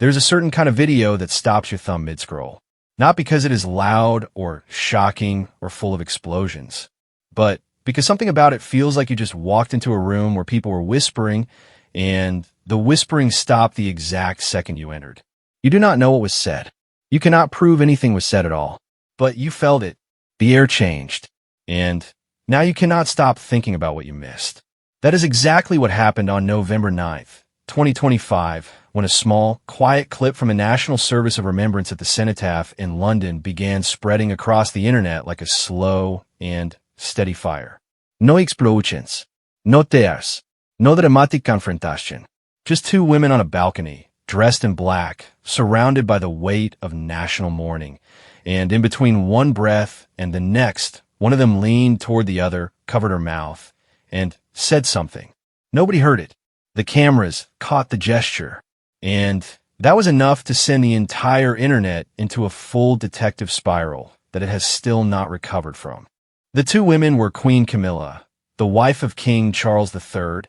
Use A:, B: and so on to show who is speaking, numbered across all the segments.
A: There's a certain kind of video that stops your thumb mid-scroll. Not because it is loud or shocking or full of explosions, but because something about it feels like you just walked into a room where people were whispering, and the whispering stopped the exact second you entered. You do not know what was said. You cannot prove anything was said at all, but you felt it. The air changed, and now you cannot stop thinking about what you missed. That is exactly what happened on November 9th, 2025, when a small, quiet clip from a National Service of Remembrance at the Cenotaph in London began spreading across the internet like a slow and steady fire. No explosions, no tears, no dramatic confrontation. Just two women on a balcony, dressed in black, surrounded by the weight of national mourning. And in between one breath and the next, one of them leaned toward the other, covered her mouth, and said something. Nobody heard it. The cameras caught the gesture, and that was enough to send the entire internet into a full detective spiral that it has still not recovered from. The two women were Queen Camilla, the wife of King Charles III,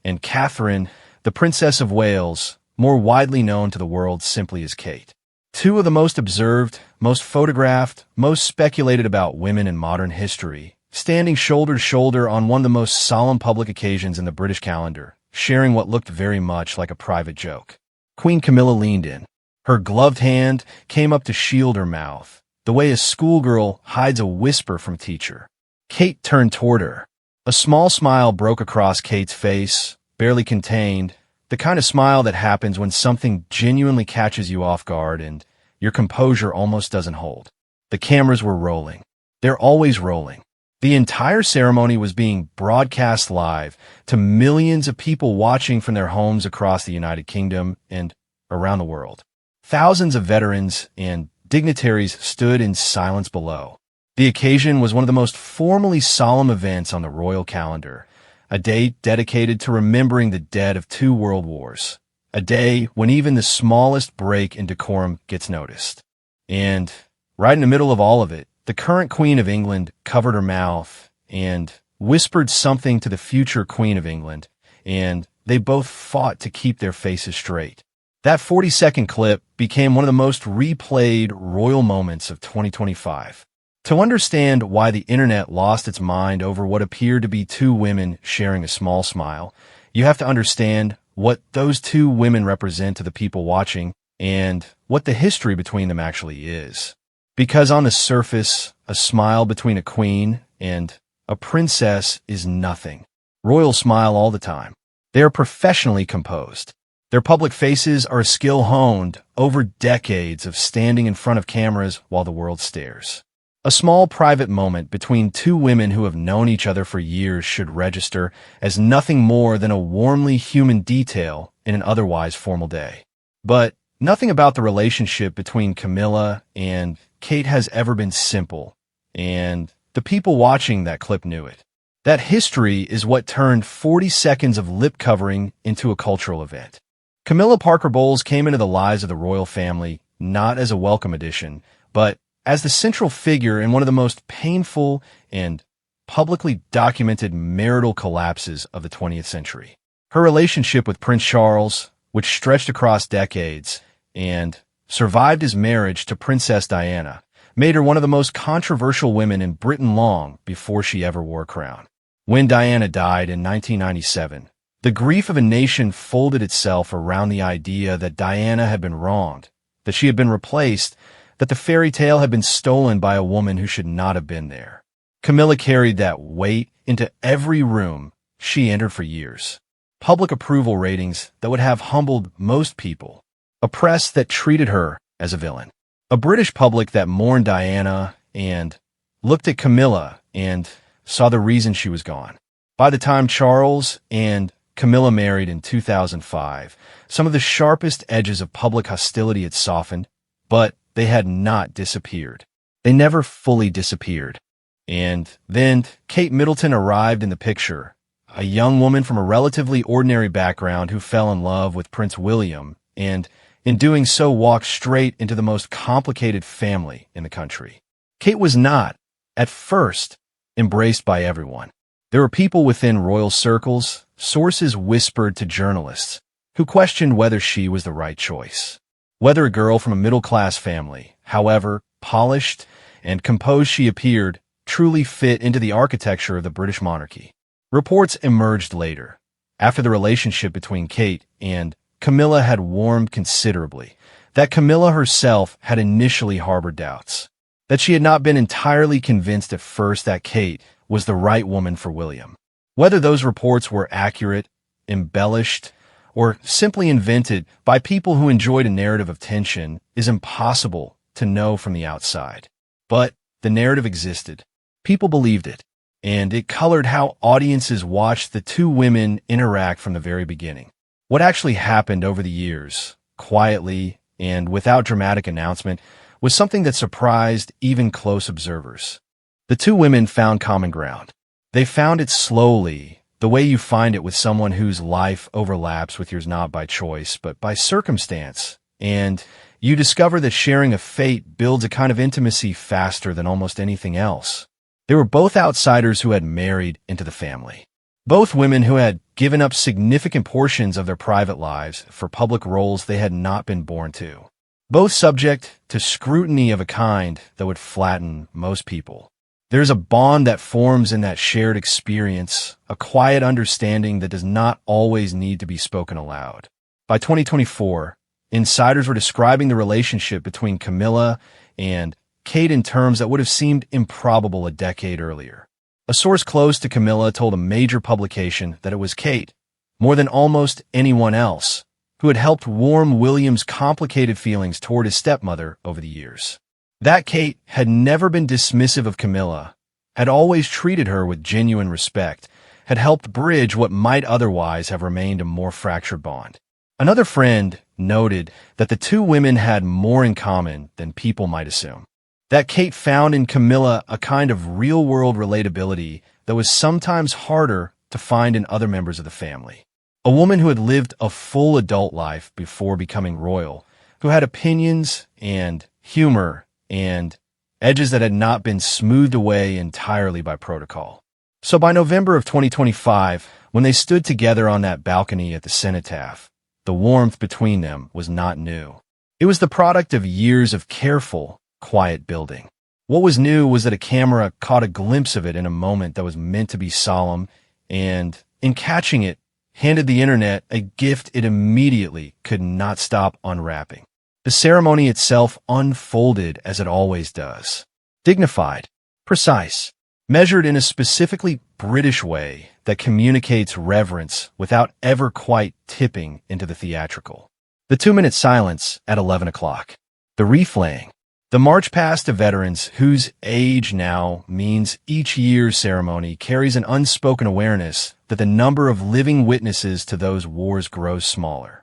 A: and Catherine, the Princess of Wales, more widely known to the world simply as Kate. Two of the most observed, most photographed, most speculated about women in modern history, standing shoulder to shoulder on one of the most solemn public occasions in the British calendar, sharing what looked very much like a private joke. Queen Camilla leaned in. Her gloved hand came up to shield her mouth, the way a schoolgirl hides a whisper from teacher. Kate turned toward her. A small smile broke across Kate's face, barely contained, the kind of smile that happens when something genuinely catches you off guard and your composure almost doesn't hold. The cameras were rolling. They're always rolling. The entire ceremony was being broadcast live to millions of people watching from their homes across the United Kingdom and around the world. Thousands of veterans and dignitaries stood in silence below. The occasion was one of the most formally solemn events on the royal calendar, a day dedicated to remembering the dead of two world wars, a day when even the smallest break in decorum gets noticed. And right in the middle of all of it, the current Queen of England covered her mouth and whispered something to the future Queen of England, and they both fought to keep their faces straight. That 40-second clip became one of the most replayed royal moments of 2025. To understand why the internet lost its mind over what appeared to be two women sharing a small smile, you have to understand what those two women represent to the people watching and what the history between them actually is. Because on the surface, a smile between a queen and a princess is nothing. Royals smile all the time. They are professionally composed. Their public faces are a skill honed over decades of standing in front of cameras while the world stares. A small private moment between two women who have known each other for years should register as nothing more than a warmly human detail in an otherwise formal day. But nothing about the relationship between Camilla and Kate has ever been simple, and the people watching that clip knew it. That history is what turned 40 seconds of lip covering into a cultural event. Camilla Parker Bowles came into the lives of the royal family not as a welcome addition, but as the central figure in one of the most painful and publicly documented marital collapses of the 20th century. Her relationship with Prince Charles, which stretched across decades and survived his marriage to Princess Diana, made her one of the most controversial women in Britain long before she ever wore a crown. When Diana died in 1997, the grief of a nation folded itself around the idea that Diana had been wronged, that she had been replaced, that the fairy tale had been stolen by a woman who should not have been there. Camilla carried that weight into every room she entered for years. Public approval ratings that would have humbled most people. A press that treated her as a villain. A British public that mourned Diana and looked at Camilla and saw the reason she was gone. By the time Charles and Camilla married in 2005, some of the sharpest edges of public hostility had softened, but they had not disappeared. They never fully disappeared. And then Kate Middleton arrived in the picture, a young woman from a relatively ordinary background who fell in love with Prince William, and in doing so walked straight into the most complicated family in the country. Kate was not, at first, embraced by everyone. There were people within royal circles, sources whispered to journalists, who questioned whether she was the right choice. Whether a girl from a middle-class family, however polished and composed she appeared, truly fit into the architecture of the British monarchy. Reports emerged later, after the relationship between Kate and Camilla had warmed considerably, that Camilla herself had initially harbored doubts, that she had not been entirely convinced at first that Kate was the right woman for William. Whether those reports were accurate, embellished, or simply invented by people who enjoyed a narrative of tension is impossible to know from the outside. But the narrative existed. People believed it, and it colored how audiences watched the two women interact from the very beginning. What actually happened over the years, quietly and without dramatic announcement, was something that surprised even close observers. The two women found common ground. They found it slowly, the way you find it with someone whose life overlaps with yours not by choice, but by circumstance, and you discover that sharing a fate builds a kind of intimacy faster than almost anything else. They were both outsiders who had married into the family. Both women who had given up significant portions of their private lives for public roles they had not been born to. Both subject to scrutiny of a kind that would flatten most people. There's a bond that forms in that shared experience, a quiet understanding that does not always need to be spoken aloud. By 2024, insiders were describing the relationship between Camilla and Kate in terms that would have seemed improbable a decade earlier. A source close to Camilla told a major publication that it was Kate, more than almost anyone else, who had helped warm William's complicated feelings toward his stepmother over the years. That Kate had never been dismissive of Camilla, had always treated her with genuine respect, had helped bridge what might otherwise have remained a more fractured bond. Another friend noted that the two women had more in common than people might assume. That Kate found in Camilla a kind of real-world relatability that was sometimes harder to find in other members of the family. A woman who had lived a full adult life before becoming royal, who had opinions and humor and edges that had not been smoothed away entirely by protocol. So by November of 2025, when they stood together on that balcony at the cenotaph, the warmth between them was not new. It was the product of years of careful, quiet building. What was new was that a camera caught a glimpse of it in a moment that was meant to be solemn, and, in catching it, handed the internet a gift it immediately could not stop unwrapping. The ceremony itself unfolded as it always does. Dignified, precise, measured in a specifically British way that communicates reverence without ever quite tipping into the theatrical. The 2-minute silence at 11 o'clock. The reflaying. The march past to veterans whose age now means each year's ceremony carries an unspoken awareness that the number of living witnesses to those wars grows smaller.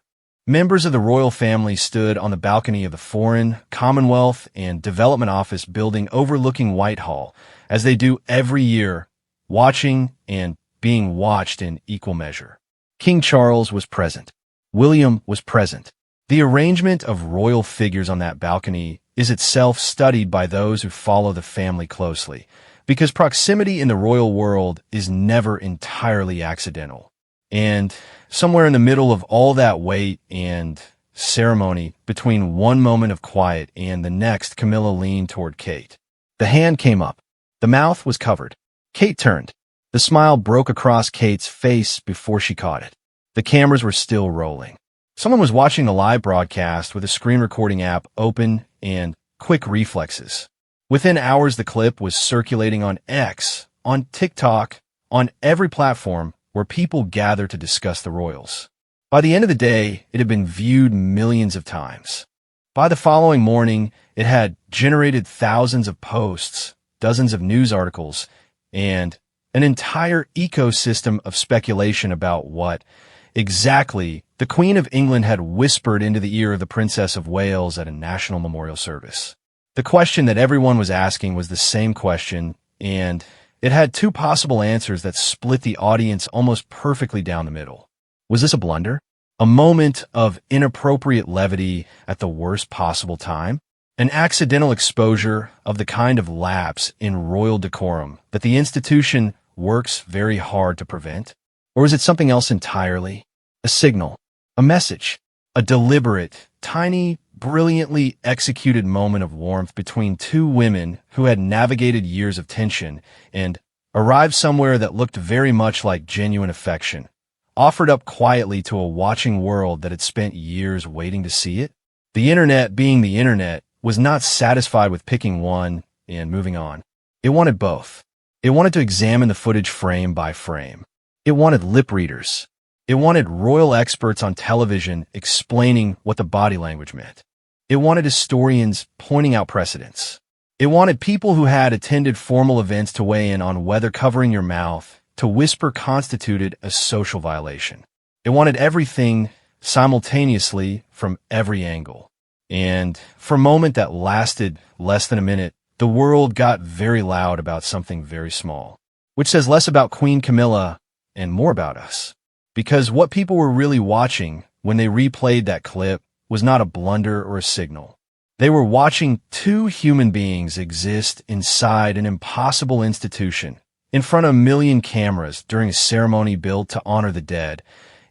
A: Members of the royal family stood on the balcony of the Foreign, Commonwealth, and Development Office building overlooking Whitehall, as they do every year, watching and being watched in equal measure. King Charles was present. William was present. The arrangement of royal figures on that balcony is itself studied by those who follow the family closely, because proximity in the royal world is never entirely accidental. And somewhere in the middle of all that weight and ceremony, between one moment of quiet and the next, Camilla leaned toward Kate. The hand came up. The mouth was covered. Kate turned. The smile broke across Kate's face before she caught it. The cameras were still rolling. Someone was watching the live broadcast with a screen recording app open and quick reflexes. Within hours, the clip was circulating on X, on TikTok, on every platform where people gather to discuss the royals. By the end of the day, it had been viewed millions of times. By the following morning, it had generated thousands of posts, dozens of news articles, and an entire ecosystem of speculation about what exactly the Queen of England had whispered into the ear of the Princess of Wales at a national memorial service. The question that everyone was asking was the same question, and it had two possible answers that split the audience almost perfectly down the middle. Was this a blunder? A moment of inappropriate levity at the worst possible time? An accidental exposure of the kind of lapse in royal decorum that the institution works very hard to prevent? Or is it something else entirely? A signal, a message, a deliberate, tiny brilliantly executed moment of warmth between two women who had navigated years of tension and arrived somewhere that looked very much like genuine affection, offered up quietly to a watching world that had spent years waiting to see it. The internet, being the internet, was not satisfied with picking one and moving on. It wanted both. It wanted to examine the footage frame by frame. It wanted lip readers. It wanted royal experts on television explaining what the body language meant. It wanted historians pointing out precedents. It wanted people who had attended formal events to weigh in on whether covering your mouth to whisper constituted a social violation. It wanted everything simultaneously from every angle. And for a moment that lasted less than a minute, the world got very loud about something very small, which says less about Queen Camilla and more about us. Because what people were really watching when they replayed that clip was not a blunder or a signal. They were watching two human beings exist inside an impossible institution, in front of a million cameras during a ceremony built to honor the dead,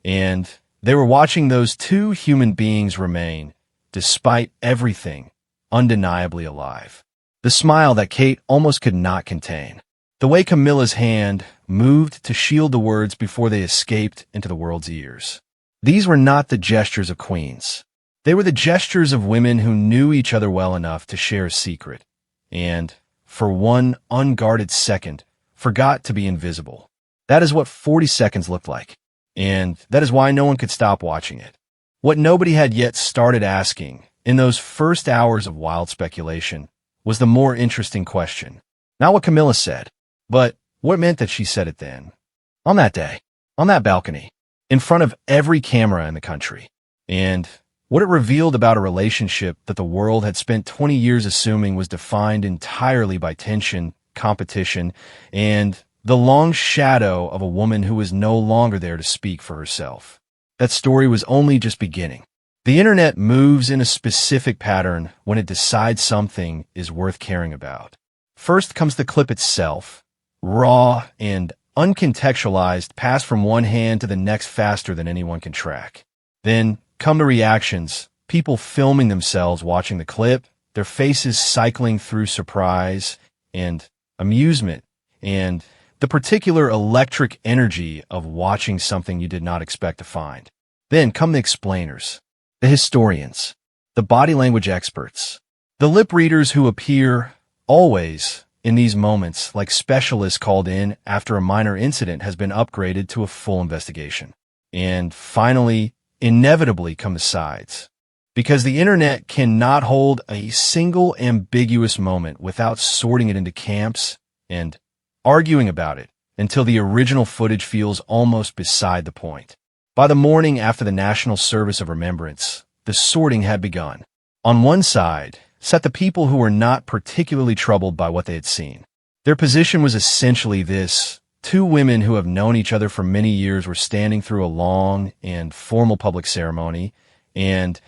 A: and they were watching those two human beings remain, despite everything, undeniably alive. The smile that Kate almost could not contain. The way Camilla's hand moved to shield the words before they escaped into the world's ears. These were not the gestures of queens. They were the gestures of women who knew each other well enough to share a secret, and, for one unguarded second, forgot to be invisible. That is what 40 seconds looked like, and that is why no one could stop watching it. What nobody had yet started asking, in those first hours of wild speculation, was the more interesting question. Not what Camilla said, but what meant that she said it then. On that day, on that balcony, in front of every camera in the country, and what it revealed about a relationship that the world had spent 20 years assuming was defined entirely by tension, competition, and the long shadow of a woman who was no longer there to speak for herself. That story was only just beginning. The internet moves in a specific pattern when it decides something is worth caring about. First comes the clip itself, raw and uncontextualized, passed from one hand to the next faster than anyone can track. Then come the reactions, people filming themselves watching the clip, their faces cycling through surprise and amusement, and the particular electric energy of watching something you did not expect to find. Then come the explainers, the historians, the body language experts, the lip readers who appear always in these moments like specialists called in after a minor incident has been upgraded to a full investigation. And finally, inevitably come the sides. Because the internet cannot hold a single ambiguous moment without sorting it into camps and arguing about it until the original footage feels almost beside the point. By the morning after the National Service of Remembrance, the sorting had begun. On one side sat the people who were not particularly troubled by what they had seen. Their position was essentially this: two women who have known each other for many years were standing through a long and formal public ceremony, and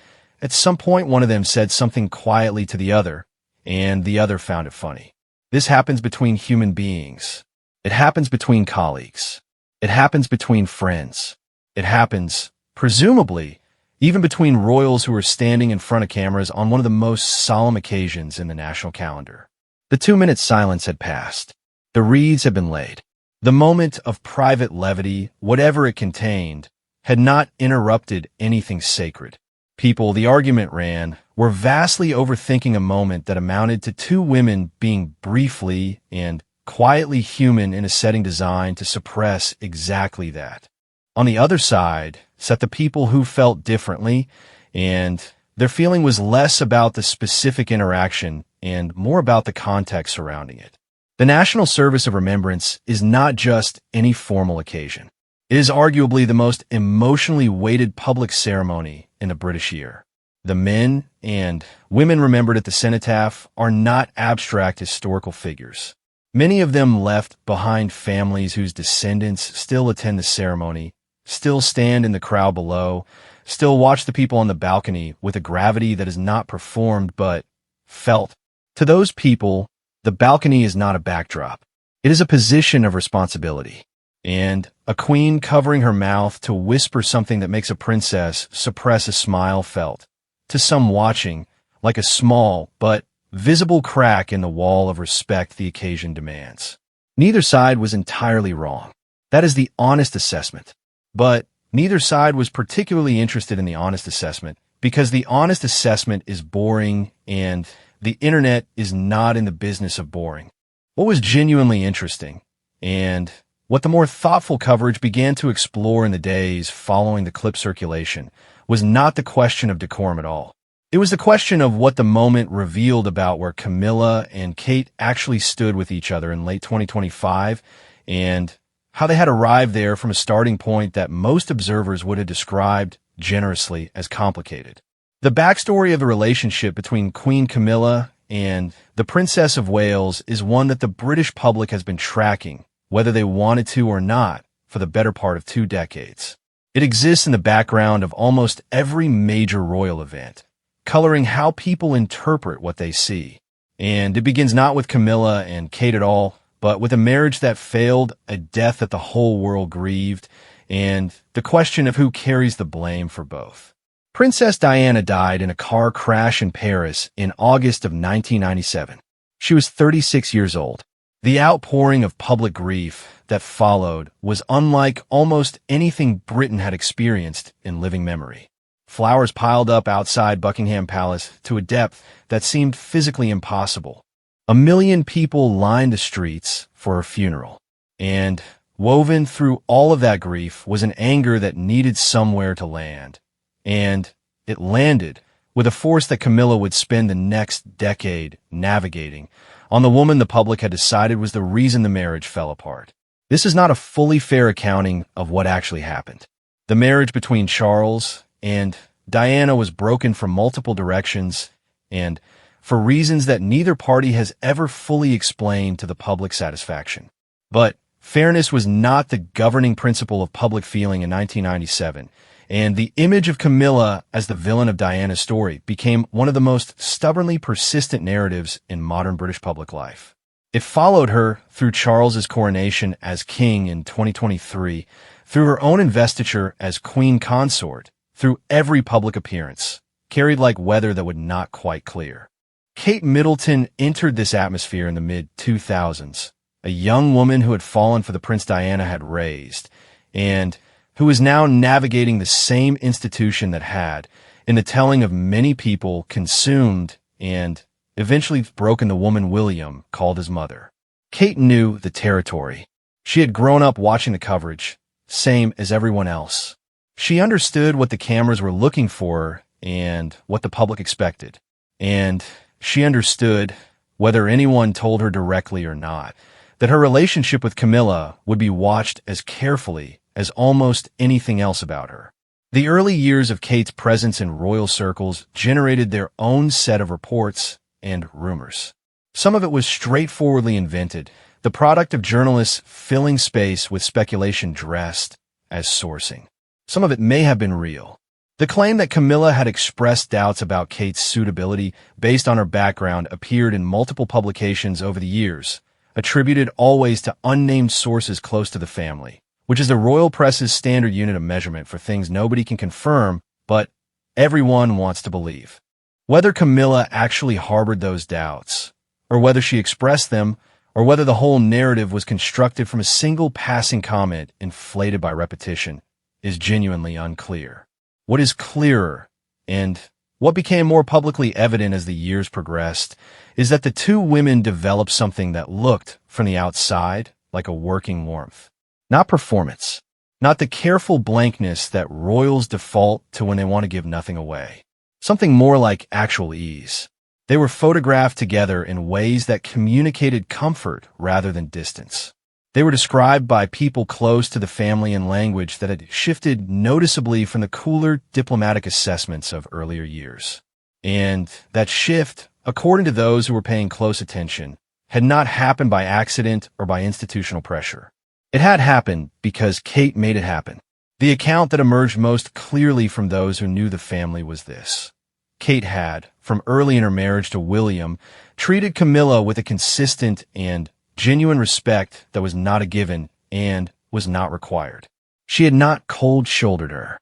A: at some point one of them said something quietly to the other, and the other found it funny. This happens between human beings. It happens between colleagues. It happens between friends. It happens, presumably, even between royals who are standing in front of cameras on one of the most solemn occasions in the national calendar. The 2-minute silence had passed. The wreaths had been laid. The moment of private levity, whatever it contained, had not interrupted anything sacred. People, the argument ran, were vastly overthinking a moment that amounted to two women being briefly and quietly human in a setting designed to suppress exactly that. On the other side sat the people who felt differently, and their feeling was less about the specific interaction and more about the context surrounding it. The National Service of Remembrance is not just any formal occasion. It is arguably the most emotionally weighted public ceremony in the British year. The men and women remembered at the cenotaph are not abstract historical figures. Many of them left behind families whose descendants still attend the ceremony, still stand in the crowd below, still watch the people on the balcony with a gravity that is not performed but felt. To those people, the balcony is not a backdrop. It is a position of responsibility. And a queen covering her mouth to whisper something that makes a princess suppress a smile felt. to some watching, like a small but visible crack in the wall of respect the occasion demands. Neither side was entirely wrong. That is the honest assessment. But neither side was particularly interested in the honest assessment because the honest assessment is boring and the internet is not in the business of boring. What was genuinely interesting, and what the more thoughtful coverage began to explore in the days following the clip circulation, was not the question of decorum at all. It was the question of what the moment revealed about where Camilla and Kate actually stood with each other in late 2025 and how they had arrived there from a starting point that most observers would have described generously as complicated. The backstory of the relationship between Queen Camilla and the Princess of Wales is one that the British public has been tracking, whether they wanted to or not, for the better part of 2 decades. It exists in the background of almost every major royal event, coloring how people interpret what they see. And it begins not with Camilla and Kate at all, but with a marriage that failed, a death that the whole world grieved, and the question of who carries the blame for both. Princess Diana died in a car crash in Paris in August of 1997. She was 36 years old. The outpouring of public grief that followed was unlike almost anything Britain had experienced in living memory. Flowers piled up outside Buckingham Palace to a depth that seemed physically impossible. 1 million people lined the streets for her funeral. And woven through all of that grief was an anger that needed somewhere to land. And it landed with a force that Camilla would spend the next decade navigating on the woman the public had decided was the reason the marriage fell apart. This is not a fully fair accounting of what actually happened. The marriage between Charles and Diana was broken from multiple directions and for reasons that neither party has ever fully explained to the public's satisfaction. But fairness was not the governing principle of public feeling in 1997, and the image of Camilla as the villain of Diana's story became one of the most stubbornly persistent narratives in modern British public life. It followed her through Charles's coronation as king in 2023, through her own investiture as queen consort, through every public appearance, carried like weather that would not quite clear. Kate Middleton entered this atmosphere in the mid-2000s, a young woman who had fallen for the Prince Diana had raised, and who is now navigating the same institution that had, in the telling of many people, consumed and eventually broken the woman William called his mother. Kate knew the territory. She had grown up watching the coverage, same as everyone else. She understood what the cameras were looking for and what the public expected. And she understood, whether anyone told her directly or not, that her relationship with Camilla would be watched as carefully as almost anything else about her. The early years of Kate's presence in royal circles generated their own set of reports and rumors. Some of it was straightforwardly invented, the product of journalists filling space with speculation dressed as sourcing. Some of it may have been real. The claim that Camilla had expressed doubts about Kate's suitability based on her background appeared in multiple publications over the years, attributed always to unnamed sources close to the family, which is the royal press's standard unit of measurement for things nobody can confirm, but everyone wants to believe. Whether Camilla actually harbored those doubts, or whether she expressed them, or whether the whole narrative was constructed from a single passing comment inflated by repetition, is genuinely unclear. What is clearer, and what became more publicly evident as the years progressed, is that the two women developed something that looked, from the outside, like a working warmth. Not performance, not the careful blankness that royals default to when they want to give nothing away. Something more like actual ease. They were photographed together in ways that communicated comfort rather than distance. They were described by people close to the family in language that had shifted noticeably from the cooler diplomatic assessments of earlier years. And that shift, according to those who were paying close attention, had not happened by accident or by institutional pressure. It had happened because Kate made it happen. The account that emerged most clearly from those who knew the family was this. Kate had, from early in her marriage to William, treated Camilla with a consistent and genuine respect that was not a given and was not required. She had not cold-shouldered her.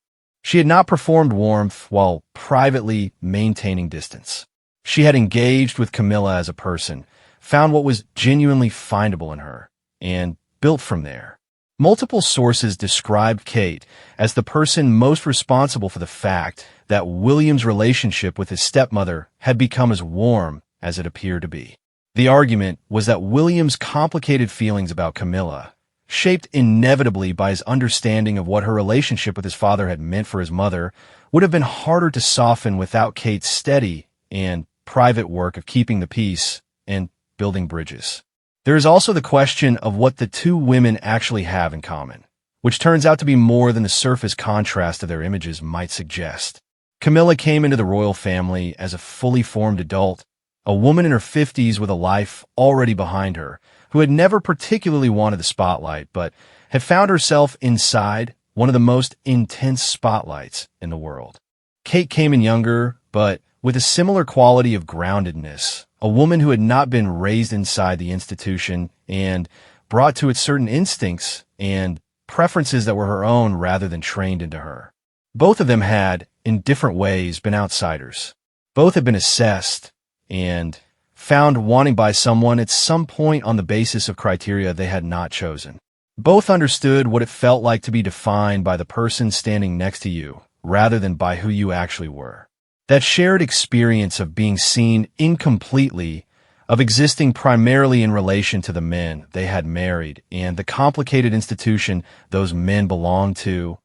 A: She had not performed warmth while privately maintaining distance. She had engaged with Camilla as a person, found what was genuinely findable in her, and built from there. Multiple sources described Kate as the person most responsible for the fact that William's relationship with his stepmother had become as warm as it appeared to be. The argument was that William's complicated feelings about Camilla, shaped inevitably by his understanding of what her relationship with his father had meant for his mother, would have been harder to soften without Kate's steady and private work of keeping the peace and building bridges. There is also the question of what the two women actually have in common, which turns out to be more than the surface contrast of their images might suggest. Camilla came into the royal family as a fully formed adult, a woman in her 50s with a life already behind her, who had never particularly wanted the spotlight, but had found herself inside one of the most intense spotlights in the world. Kate came in younger, but with a similar quality of groundedness, a woman who had not been raised inside the institution and brought to it certain instincts and preferences that were her own rather than trained into her. Both of them had, in different ways, been outsiders. Both had been assessed and found wanting by someone at some point on the basis of criteria they had not chosen. Both understood what it felt like to be defined by the person standing next to you rather than by who you actually were. That shared experience of being seen incompletely, of existing primarily in relation to the men they had married and the complicated institution those men belonged to,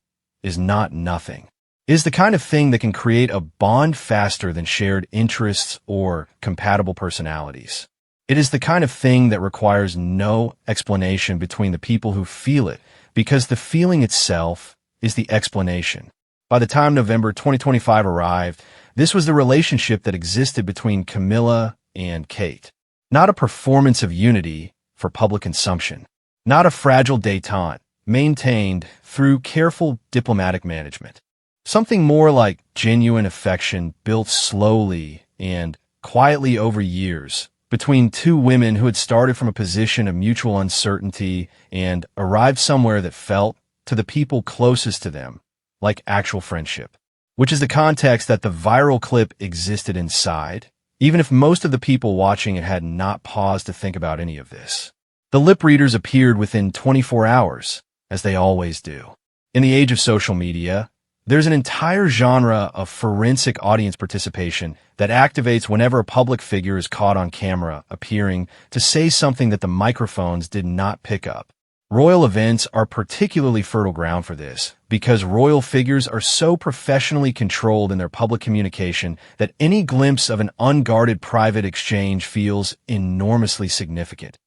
A: is not nothing. It is the kind of thing that can create a bond faster than shared interests or compatible personalities. It is the kind of thing that requires no explanation between the people who feel it, because the feeling itself is the explanation. By the time November 2025 arrived, this was the relationship that existed between Camilla and Kate. Not a performance of unity for public consumption. Not a fragile détente maintained through careful diplomatic management. Something more like genuine affection built slowly and quietly over years between two women who had started from a position of mutual uncertainty and arrived somewhere that felt, to the people closest to them, like actual friendship. Which is the context that the viral clip existed inside, even if most of the people watching it had not paused to think about any of this. The lip readers appeared within 24 hours, as they always do. In the age of social media, there's an entire genre of forensic audience participation that activates whenever a public figure is caught on camera appearing to say something that the microphones did not pick up. Royal events are particularly fertile ground for this, because royal figures are so professionally controlled in their public communication that any glimpse of an unguarded private exchange feels enormously significant,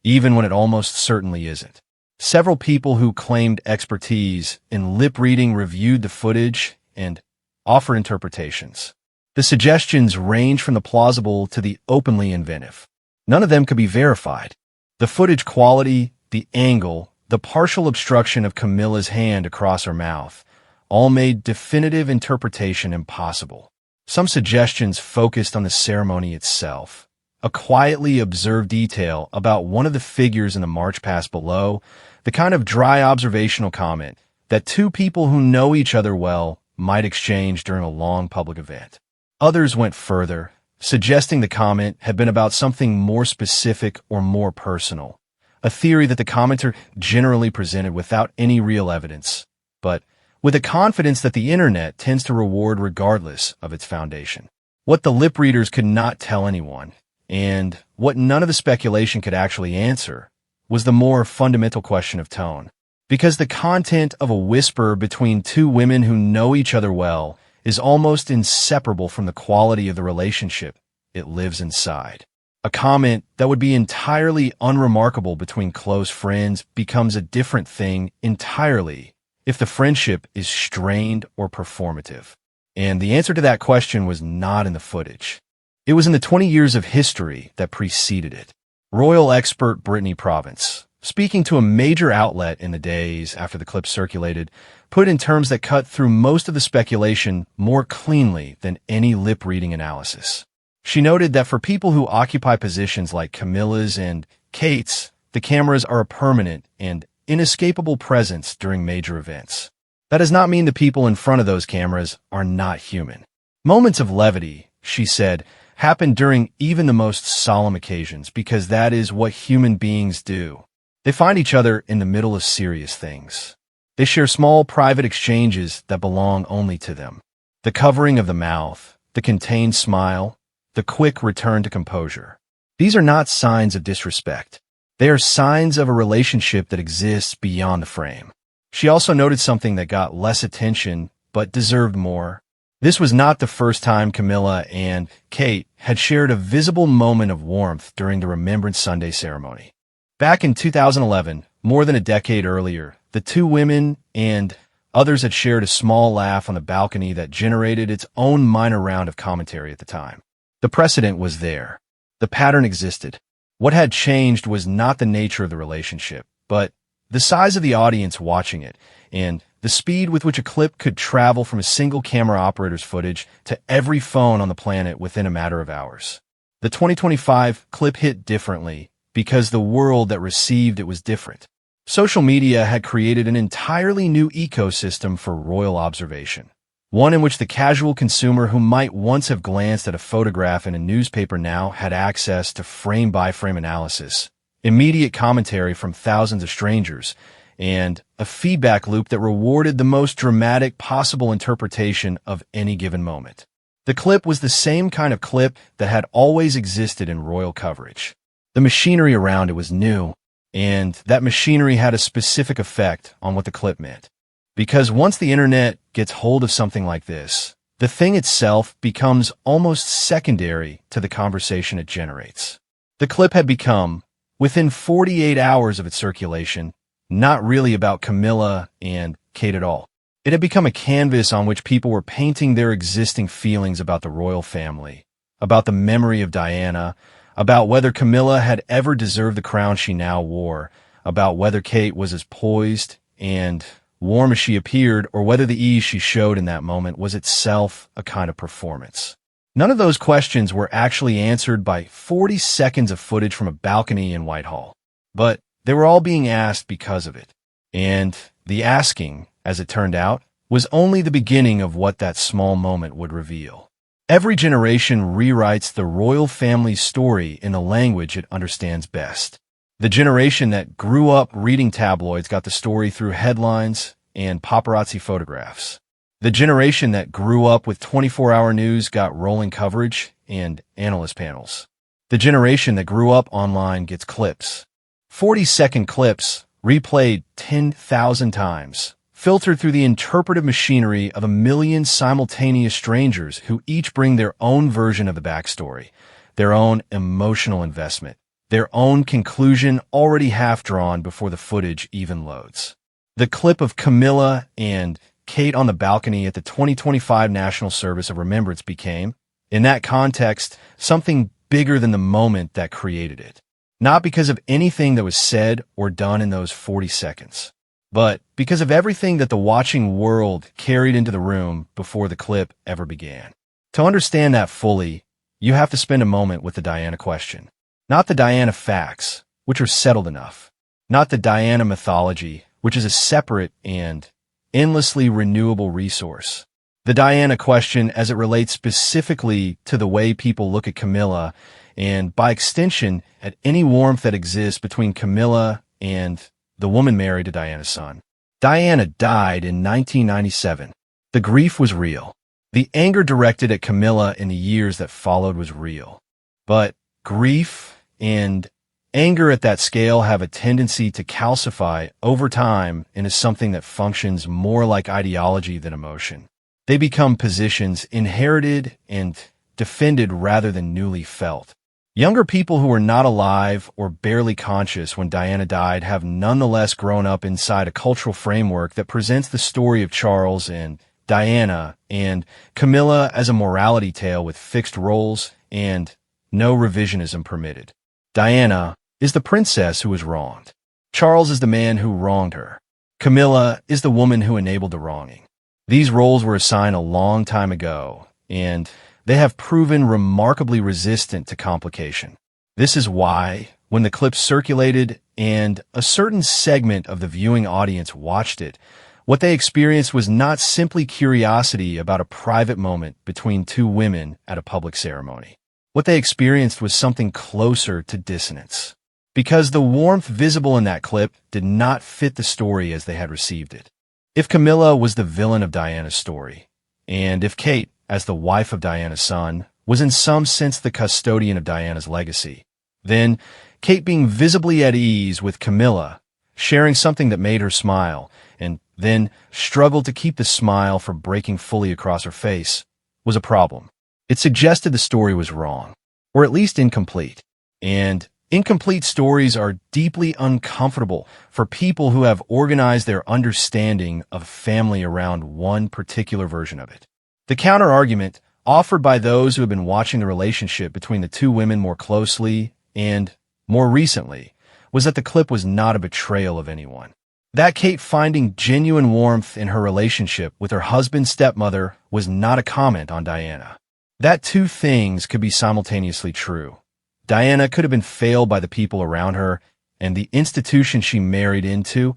A: even when it almost certainly isn't. Several people who claimed expertise in lip reading reviewed the footage and offered interpretations. The suggestions range from the plausible to the openly inventive. None of them could be verified. The footage quality, the angle, the partial obstruction of Camilla's hand across her mouth, all made definitive interpretation impossible. Some suggestions focused on the ceremony itself. A quietly observed detail about one of the figures in the march past below, the kind of dry observational comment that two people who know each other well might exchange during a long public event. Others went further, suggesting the comment had been about something more specific or more personal. A theory that the commenter generally presented without any real evidence, but with a confidence that the internet tends to reward regardless of its foundation. What the lip readers could not tell anyone, and what none of the speculation could actually answer, was the more fundamental question of tone. Because the content of a whisper between two women who know each other well is almost inseparable from the quality of the relationship it lives inside. A comment that would be entirely unremarkable between close friends becomes a different thing entirely if the friendship is strained or performative. And the answer to that question was not in the footage. It was in the 20 years of history that preceded it. Royal expert Brittany Provence, speaking to a major outlet in the days after the clip circulated, put in terms that cut through most of the speculation more cleanly than any lip-reading analysis. She noted that for people who occupy positions like Camilla's and Kate's, the cameras are a permanent and inescapable presence during major events. That does not mean the people in front of those cameras are not human. Moments of levity, she said, happen during even the most solemn occasions because that is what human beings do. They find each other in the middle of serious things. They share small private exchanges that belong only to them. The covering of the mouth, the contained smile, the quick return to composure. These are not signs of disrespect. They are signs of a relationship that exists beyond the frame. She also noted something that got less attention but deserved more. This was not the first time Camilla and Kate had shared a visible moment of warmth during the Remembrance Sunday ceremony. Back in 2011, more than a decade earlier, the two women and others had shared a small laugh on the balcony that generated its own minor round of commentary at the time. The precedent was there. The pattern existed. What had changed was not the nature of the relationship, but the size of the audience watching it, and the speed with which a clip could travel from a single camera operator's footage to every phone on the planet within a matter of hours. The 2025 clip hit differently because the world that received it was different. Social media had created an entirely new ecosystem for royal observation, one in which the casual consumer who might once have glanced at a photograph in a newspaper now had access to frame-by-frame analysis, immediate commentary from thousands of strangers, and a feedback loop that rewarded the most dramatic possible interpretation of any given moment. The clip was the same kind of clip that had always existed in royal coverage. The machinery around it was new, and that machinery had a specific effect on what the clip meant. Because once the internet gets hold of something like this, the thing itself becomes almost secondary to the conversation it generates. The clip had become, within 48 hours of its circulation, not really about Camilla and Kate at all. It had become a canvas on which people were painting their existing feelings about the royal family, about the memory of Diana, about whether Camilla had ever deserved the crown she now wore, about whether Kate was as poised and warm as she appeared, or whether the ease she showed in that moment was itself a kind of performance. None of those questions were actually answered by 40 seconds of footage from a balcony in Whitehall, but they were all being asked because of it. And the asking, as it turned out, was only the beginning of what that small moment would reveal. Every generation rewrites the royal family's story in the language it understands best. The generation that grew up reading tabloids got the story through headlines and paparazzi photographs. The generation that grew up with 24-hour news got rolling coverage and analyst panels. The generation that grew up online gets clips. 40-second clips, replayed 10,000 times, filtered through the interpretive machinery of a million simultaneous strangers who each bring their own version of the backstory, their own emotional investment, their own conclusion already half drawn before the footage even loads. The clip of Camilla and Kate on the balcony at the 2025 National Service of Remembrance became, in that context, something bigger than the moment that created it. Not because of anything that was said or done in those 40 seconds, but because of everything that the watching world carried into the room before the clip ever began. To understand that fully, you have to spend a moment with the Diana question. Not the Diana facts, which are settled enough. Not the Diana mythology, which is a separate and endlessly renewable resource. The Diana question as it relates specifically to the way people look at Camilla and, by extension, at any warmth that exists between Camilla and the woman married to Diana's son. Diana died in 1997. The grief was real. The anger directed at Camilla in the years that followed was real. But grief and anger at that scale have a tendency to calcify over time into something that functions more like ideology than emotion. They become positions inherited and defended rather than newly felt. Younger people who were not alive or barely conscious when Diana died have nonetheless grown up inside a cultural framework that presents the story of Charles and Diana and Camilla as a morality tale with fixed roles and no revisionism permitted. Diana is the princess who was wronged. Charles is the man who wronged her. Camilla is the woman who enabled the wronging. These roles were assigned a long time ago, and they have proven remarkably resistant to complication. This is why, when the clip circulated and a certain segment of the viewing audience watched it, What they experienced was not simply curiosity about a private moment between two women at a public ceremony. What they experienced was something closer to dissonance. Because the warmth visible in that clip did not fit the story as they had received it. If Camilla was the villain of Diana's story, and if Kate, as the wife of Diana's son, was in some sense the custodian of Diana's legacy, then Kate being visibly at ease with Camilla, sharing something that made her smile, and then struggled to keep the smile from breaking fully across her face, was a problem. It suggested the story was wrong, or at least incomplete. And incomplete stories are deeply uncomfortable for people who have organized their understanding of family around one particular version of it. The counter-argument offered by those who have been watching the relationship between the two women more closely and more recently was that the clip was not a betrayal of anyone. That Kate finding genuine warmth in her relationship with her husband's stepmother was not a comment on Diana. That two things could be simultaneously true. Diana could have been failed by the people around her and the institution she married into,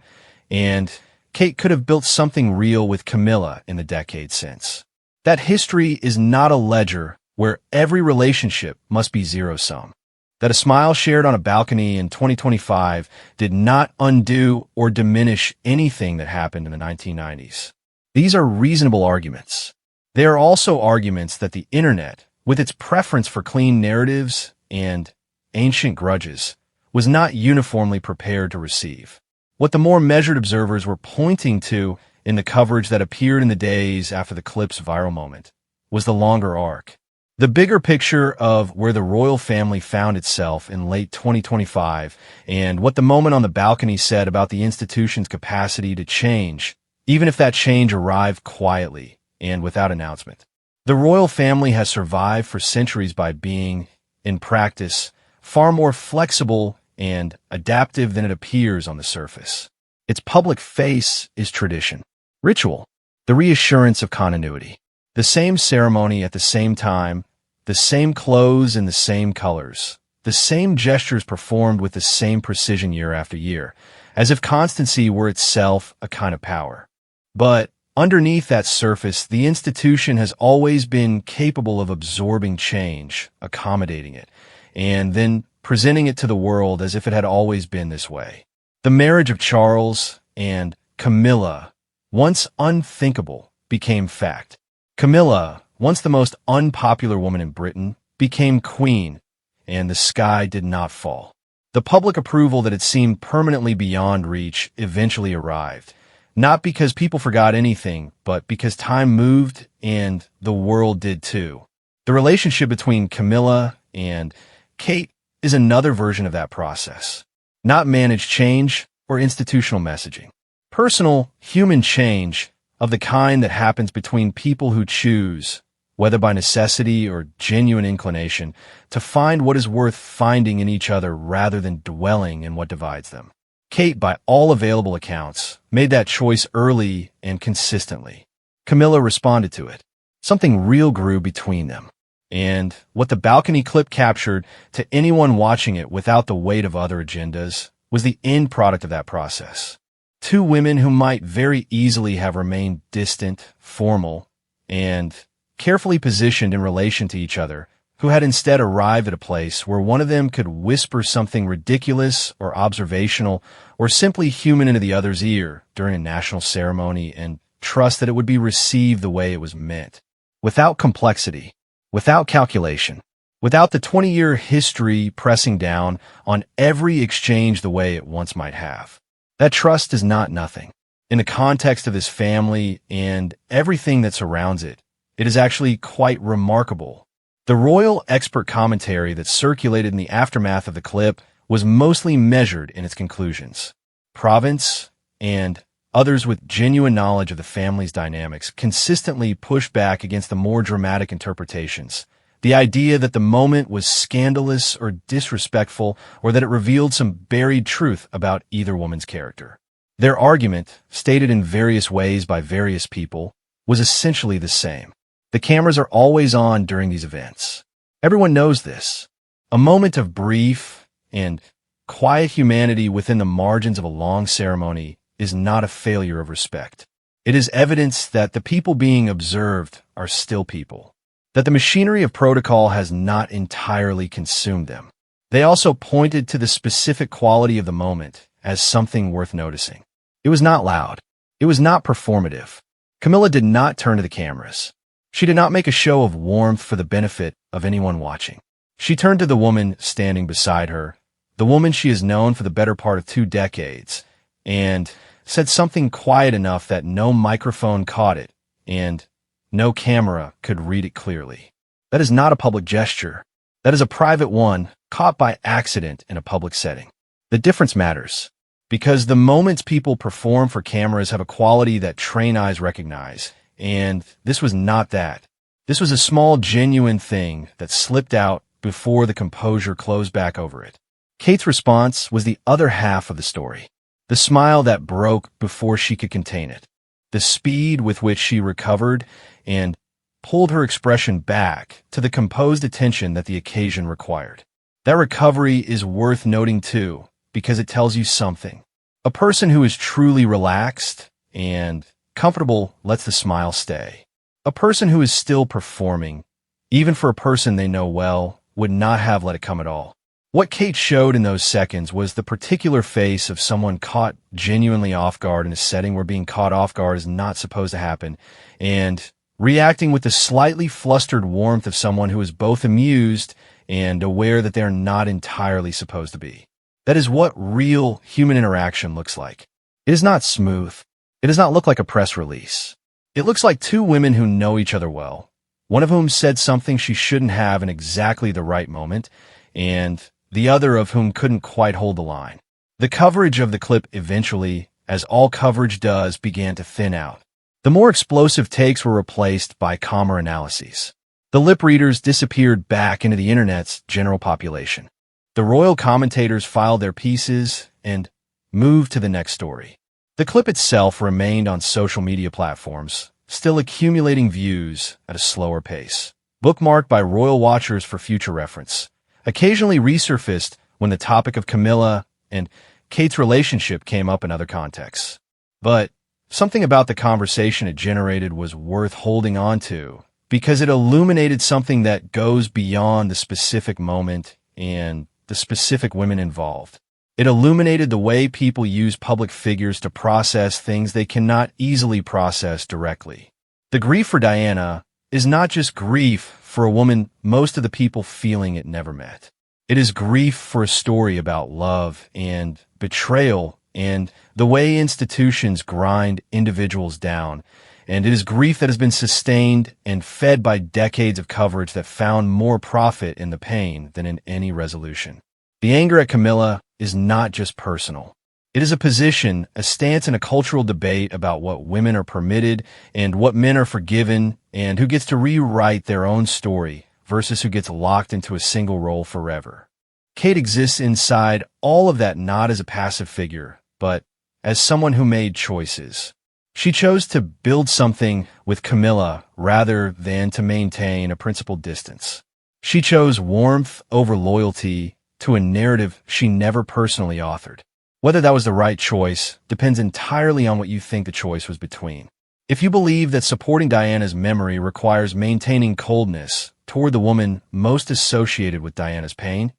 A: and Kate could have built something real with Camilla in the decades since. That history is not a ledger where every relationship must be zero-sum. That a smile shared on a balcony in 2025 did not undo or diminish anything that happened in the 1990s. These are reasonable arguments. They are also arguments that the internet, with its preference for clean narratives and ancient grudges, was not uniformly prepared to receive. What the more measured observers were pointing to in the coverage that appeared in the days after the clip's viral moment was the longer arc. The bigger picture of where the royal family found itself in late 2025 and what the moment on the balcony said about the institution's capacity to change, even if that change arrived quietly and without announcement. The royal family has survived for centuries by being, in practice, far more flexible and adaptive than it appears on the surface. Its public face is tradition, ritual, the reassurance of continuity. The same ceremony at the same time, the same clothes in the same colors, the same gestures performed with the same precision year after year, as if constancy were itself a kind of power. But underneath that surface, the institution has always been capable of absorbing change, accommodating it, and then presenting it to the world as if it had always been this way. The marriage of Charles and Camilla, once unthinkable, became fact. Camilla, once the most unpopular woman in Britain, became queen, and the sky did not fall. The public approval that had seemed permanently beyond reach eventually arrived, not because people forgot anything, but because time moved and the world did too. The relationship between Camilla and Kate is another version of that process. Not managed change or institutional messaging. Personal, human change of the kind that happens between people who choose, whether by necessity or genuine inclination, to find what is worth finding in each other rather than dwelling in what divides them. Kate, by all available accounts, made that choice early and consistently. Camilla responded to it. Something real grew between them. And what the balcony clip captured to anyone watching it without the weight of other agendas was the end product of that process. Two women who might very easily have remained distant, formal, and carefully positioned in relation to each other, who had instead arrived at a place where one of them could whisper something ridiculous or observational or simply human into the other's ear during a national ceremony and trust that it would be received the way it was meant. Without complexity, without calculation, without the 20-year history pressing down on every exchange the way it once might have. That trust is not nothing. In the context of this family and everything that surrounds it, it is actually quite remarkable. The royal expert commentary that circulated in the aftermath of the clip was mostly measured in its conclusions. Province and others with genuine knowledge of the family's dynamics consistently pushed back against the more dramatic interpretations. The idea that the moment was scandalous or disrespectful, or that it revealed some buried truth about either woman's character. Their argument, stated in various ways by various people, was essentially the same. The cameras are always on during these events. Everyone knows this. A moment of brief and quiet humanity within the margins of a long ceremony is not a failure of respect. It is evidence that the people being observed are still people, that the machinery of protocol has not entirely consumed them. They also pointed to the specific quality of the moment as something worth noticing. It was not loud. It was not performative. Camilla did not turn to the cameras. She did not make a show of warmth for the benefit of anyone watching. She turned to the woman standing beside her, the woman she has known for the better part of 2 decades, and said something quiet enough that no microphone caught it and no camera could read it clearly. That is not a public gesture. That is a private one caught by accident in a public setting. The difference matters, because the moments people perform for cameras have a quality that trained eyes recognize, and this was not that. This was a small, genuine thing that slipped out before the composure closed back over it. Kate's response was the other half of the story. The smile that broke before she could contain it. The speed with which she recovered and pulled her expression back to the composed attention that the occasion required. That recovery is worth noting too, because it tells you something. A person who is truly relaxed and comfortable lets the smile stay. A person who is still performing, even for a person they know well, would not have let it come at all. What Kate showed in those seconds was the particular face of someone caught genuinely off guard in a setting where being caught off guard is not supposed to happen, and reacting with the slightly flustered warmth of someone who is both amused and aware that they are not entirely supposed to be. That is what real human interaction looks like. It is not smooth. It does not look like a press release. It looks like 2 women who know each other well, one of whom said something she shouldn't have in exactly the right moment, and the other of whom couldn't quite hold the line. The coverage of the clip eventually, as all coverage does, began to thin out. The more explosive takes were replaced by calmer analyses. The lip readers disappeared back into the internet's general population. The royal commentators filed their pieces and moved to the next story. The clip itself remained on social media platforms, still accumulating views at a slower pace, bookmarked by royal watchers for future reference, occasionally resurfaced when the topic of Camilla and Kate's relationship came up in other contexts. But something about the conversation it generated was worth holding on to, because it illuminated something that goes beyond the specific moment and the specific women involved. It illuminated the way people use public figures to process things they cannot easily process directly. The grief for Diana is not just grief for a woman most of the people feeling it never met. It is grief for a story about love and betrayal and the way institutions grind individuals down. And it is grief that has been sustained and fed by decades of coverage that found more profit in the pain than in any resolution. The anger at Camilla is not just personal. It is a position, a stance in a cultural debate about what women are permitted and what men are forgiven, and who gets to rewrite their own story versus who gets locked into a single role forever. Kate exists inside all of that not as a passive figure, but as someone who made choices. She chose to build something with Camilla rather than to maintain a principled distance. She chose warmth over loyalty to a narrative she never personally authored. Whether that was the right choice depends entirely on what you think the choice was between. If you believe that supporting Diana's memory requires maintaining coldness toward the woman most associated with Diana's pain,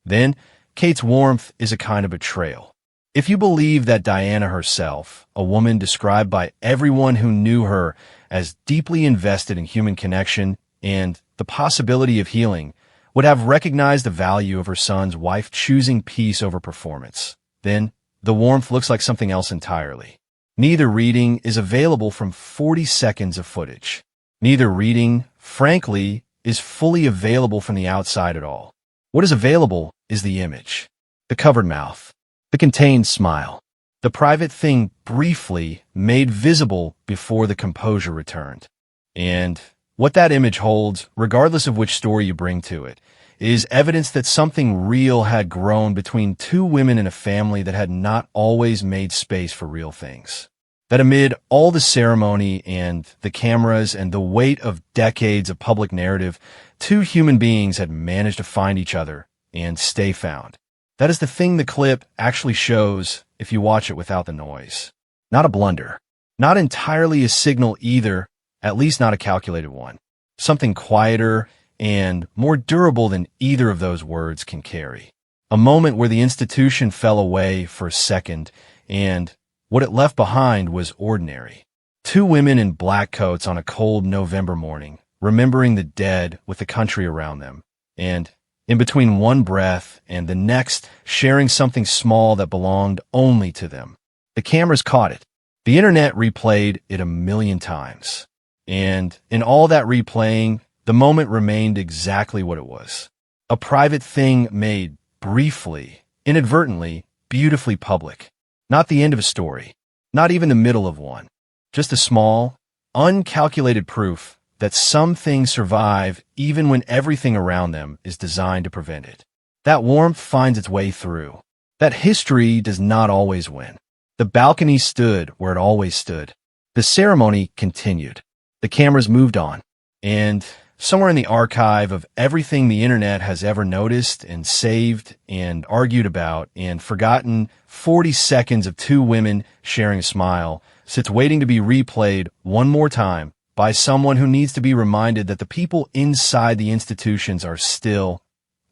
A: then Kate's warmth is a kind of betrayal. If you believe that Diana herself, a woman described by everyone who knew her as deeply invested in human connection and the possibility of healing, would have recognized the value of her son's wife choosing peace over performance, then the warmth looks like something else entirely. Neither reading is available from 40 seconds of footage. Neither reading, frankly, is fully available from the outside at all. What is available is the image, the covered mouth, the contained smile, the private thing briefly made visible before the composure returned. And what that image holds, regardless of which story you bring to it, is evidence that something real had grown between 2 women in a family that had not always made space for real things. That amid all the ceremony and the cameras and the weight of decades of public narrative, 2 human beings had managed to find each other and stay found. That is the thing the clip actually shows if you watch it without the noise. Not a blunder. Not entirely a signal either, at least not a calculated one. Something quieter and more durable than either of those words can carry. A moment where the institution fell away for a second, and what it left behind was ordinary. Two women in black coats on a cold November morning, remembering the dead with the country around them, and in between one breath and the next, sharing something small that belonged only to them. The cameras caught it. The internet replayed it a million times. And in all that replaying, the moment remained exactly what it was. A private thing made briefly, inadvertently, beautifully public. Not the end of a story. Not even the middle of one. Just a small, uncalculated proof that some things survive even when everything around them is designed to prevent it. That warmth finds its way through. That history does not always win. The balcony stood where it always stood. The ceremony continued. The cameras moved on. And somewhere in the archive of everything the internet has ever noticed and saved and argued about and forgotten, 40 seconds of two women sharing a smile sits waiting to be replayed one more time by someone who needs to be reminded that the people inside the institutions are still,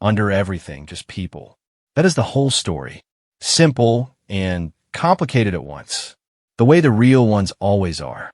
A: under everything, just people. That is the whole story. Simple and complicated at once. The way the real ones always are.